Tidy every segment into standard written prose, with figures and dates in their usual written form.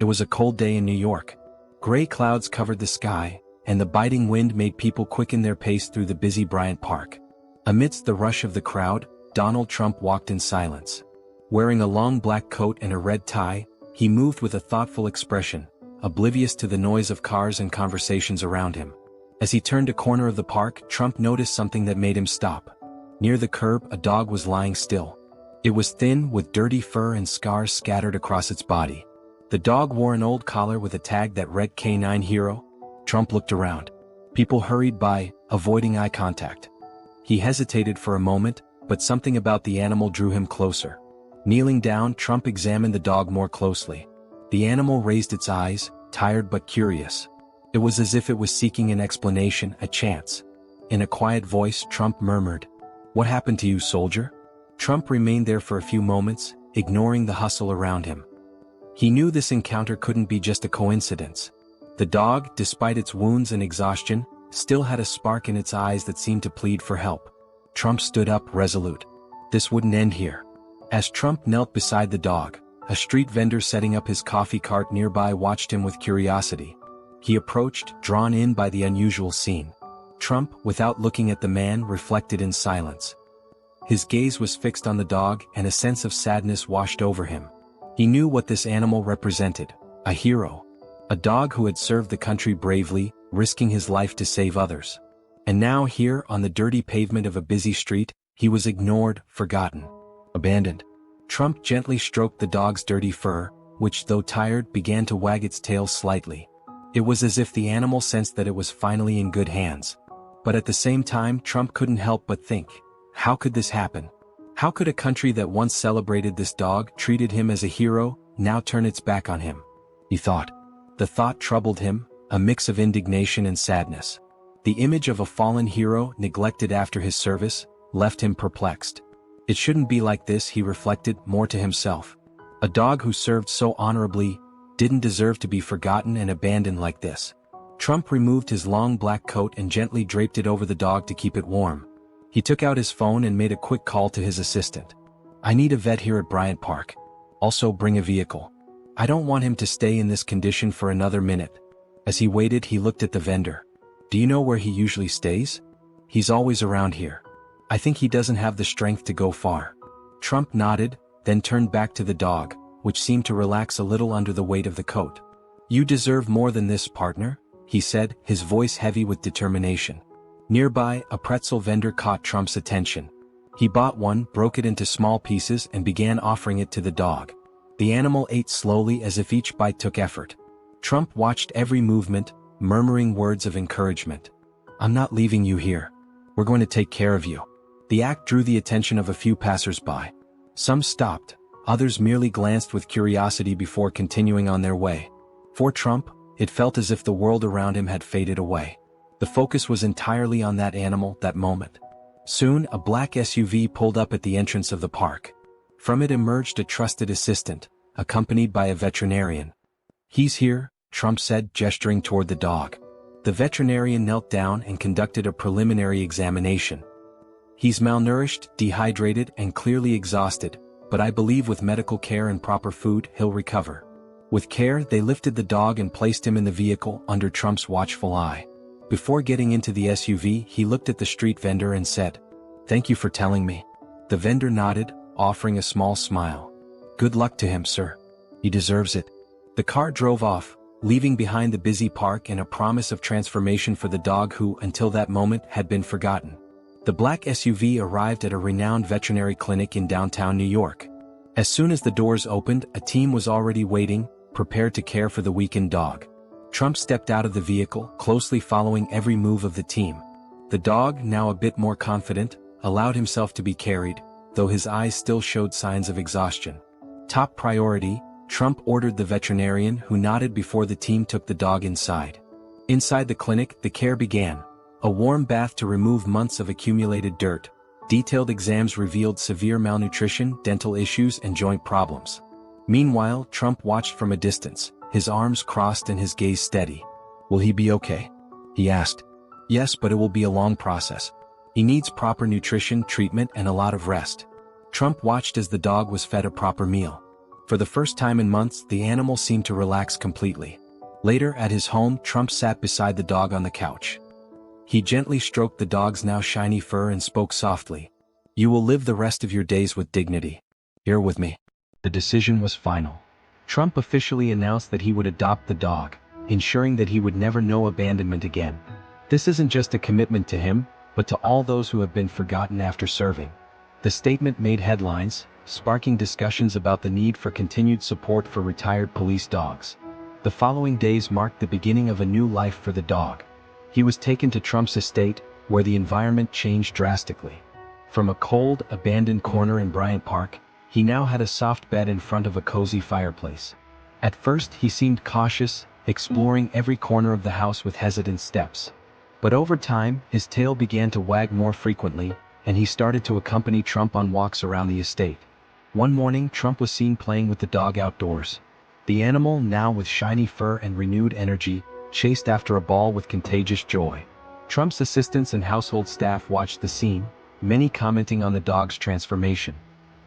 was a cold day in New York. Gray clouds covered the sky, and the biting wind made people quicken their pace through the busy Bryant Park. Amidst the rush of the crowd, Donald Trump walked in silence. Wearing a long black coat and a red tie, he moved with a thoughtful expression, oblivious to the noise of cars and conversations around him. As he turned a corner of the park, Trump noticed something that made him stop. Near the curb, a dog was lying still. It was thin, with dirty fur and scars scattered across its body. The dog wore an old collar with a tag that read K9 Hero. Trump looked around. People hurried by, avoiding eye contact. He hesitated for a moment, but something about the animal drew him closer. Kneeling down, Trump examined the dog more closely. The animal raised its eyes, tired but curious. It was as if it was seeking an explanation, a chance. In a quiet voice, Trump murmured, "What happened to you, soldier?" Trump remained there for a few moments, ignoring the hustle around him. He knew this encounter couldn't be just a coincidence. The dog, despite its wounds and exhaustion, still had a spark in its eyes that seemed to plead for help. Trump stood up, resolute. This wouldn't end here. As Trump knelt beside the dog, a street vendor setting up his coffee cart nearby watched him with curiosity. He approached, drawn in by the unusual scene. Trump, without looking at the man, reflected in silence. His gaze was fixed on the dog, and a sense of sadness washed over him. He knew what this animal represented, a hero. A dog who had served the country bravely, risking his life to save others. And now here, on the dirty pavement of a busy street, he was ignored, forgotten, abandoned. Trump gently stroked the dog's dirty fur, which, though tired, began to wag its tail slightly. It was as if the animal sensed that it was finally in good hands. But at the same time, Trump couldn't help but think, how could this happen? How could a country that once celebrated this dog, treated him as a hero, now turn its back on him? He thought. The thought troubled him, a mix of indignation and sadness. The image of a fallen hero, neglected after his service, left him perplexed. It shouldn't be like this, he reflected, more to himself. A dog who served so honorably didn't deserve to be forgotten and abandoned like this. Trump removed his long black coat and gently draped it over the dog to keep it warm. He took out his phone and made a quick call to his assistant. "I need a vet here at Bryant Park. Also bring a vehicle. I don't want him to stay in this condition for another minute." As he waited, he looked at the vendor. "Do you know where he usually stays?" "He's always around here. I think he doesn't have the strength to go far." Trump nodded, then turned back to the dog, which seemed to relax a little under the weight of the coat. "You deserve more than this, partner," he said, his voice heavy with determination. Nearby, a pretzel vendor caught Trump's attention. He bought one, broke it into small pieces, and began offering it to the dog. The animal ate slowly as if each bite took effort. Trump watched every movement, murmuring words of encouragement. "I'm not leaving you here. We're going to take care of you." The act drew the attention of a few passers-by. Some stopped, others merely glanced with curiosity before continuing on their way. For Trump, it felt as if the world around him had faded away. The focus was entirely on that animal, that moment. Soon, a black SUV pulled up at the entrance of the park. From it emerged a trusted assistant, accompanied by a veterinarian. "He's here," Trump said, gesturing toward the dog. The veterinarian knelt down and conducted a preliminary examination. "He's malnourished, dehydrated, and clearly exhausted, but I believe with medical care and proper food, he'll recover." With care, they lifted the dog and placed him in the vehicle under Trump's watchful eye. Before getting into the SUV, he looked at the street vendor and said, "Thank you for telling me." The vendor nodded, offering a small smile. "Good luck to him, sir. He deserves it." The car drove off, leaving behind the busy park and a promise of transformation for the dog who, until that moment, had been forgotten. The black SUV arrived at a renowned veterinary clinic in downtown New York. As soon as the doors opened, a team was already waiting, prepared to care for the weakened dog. Trump stepped out of the vehicle, closely following every move of the team. The dog, now a bit more confident, allowed himself to be carried, though his eyes still showed signs of exhaustion. Top priority, Trump ordered the veterinarian, who nodded before the team took the dog inside. Inside the clinic, the care began. A warm bath to remove months of accumulated dirt. Detailed exams revealed severe malnutrition, dental issues, and joint problems. Meanwhile, Trump watched from a distance, his arms crossed and his gaze steady. "Will he be okay?" he asked. "Yes, but it will be a long process. He needs proper nutrition, treatment, and a lot of rest." Trump watched as the dog was fed a proper meal. For the first time in months, the animal seemed to relax completely. Later, at his home, Trump sat beside the dog on the couch. He gently stroked the dog's now shiny fur and spoke softly. "You will live the rest of your days with dignity. Here with me." The decision was final. Trump officially announced that he would adopt the dog, ensuring that he would never know abandonment again. This isn't just a commitment to him, but to all those who have been forgotten after serving. The statement made headlines, sparking discussions about the need for continued support for retired police dogs. The following days marked the beginning of a new life for the dog. He was taken to Trump's estate, where the environment changed drastically. From a cold, abandoned corner in Bryant Park, he now had a soft bed in front of a cozy fireplace. At first, he seemed cautious, exploring every corner of the house with hesitant steps. But over time, his tail began to wag more frequently, and he started to accompany Trump on walks around the estate. One morning, Trump was seen playing with the dog outdoors. The animal, now with shiny fur and renewed energy, chased after a ball with contagious joy. Trump's assistants and household staff watched the scene, many commenting on the dog's transformation.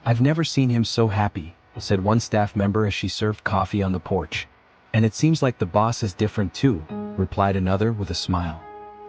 "I've never seen him so happy," said one staff member as she served coffee on the porch. "And it seems like the boss is different too," replied another with a smile.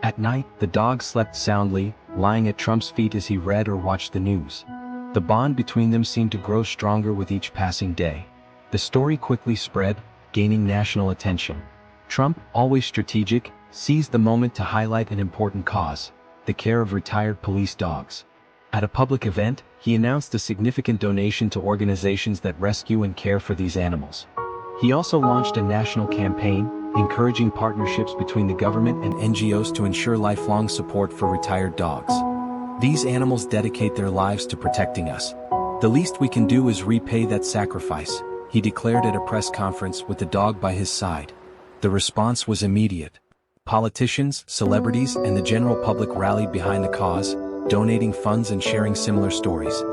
At night, the dog slept soundly, lying at Trump's feet as he read or watched the news. The bond between them seemed to grow stronger with each passing day. The story quickly spread, gaining national attention. Trump, always strategic, seized the moment to highlight an important cause: the care of retired police dogs. At a public event, he announced a significant donation to organizations that rescue and care for these animals. He also launched a national campaign, encouraging partnerships between the government and NGOs to ensure lifelong support for retired dogs. "These animals dedicate their lives to protecting us. The least we can do is repay that sacrifice," he declared at a press conference with the dog by his side. The response was immediate. Politicians, celebrities, and the general public rallied behind the cause, donating funds and sharing similar stories.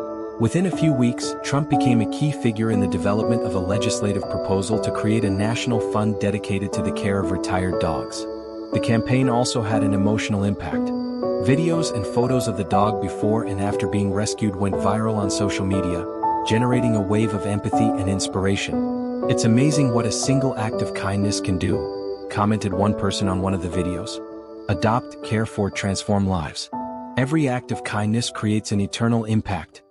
Within a few weeks, Trump became a key figure in the development of a legislative proposal to create a national fund dedicated to the care of retired dogs. The campaign also had an emotional impact. Videos and photos of the dog before and after being rescued went viral on social media, generating a wave of empathy and inspiration. "It's amazing what a single act of kindness can do," commented one person on one of the videos. "Adopt, care for, transform lives. Every act of kindness creates an eternal impact."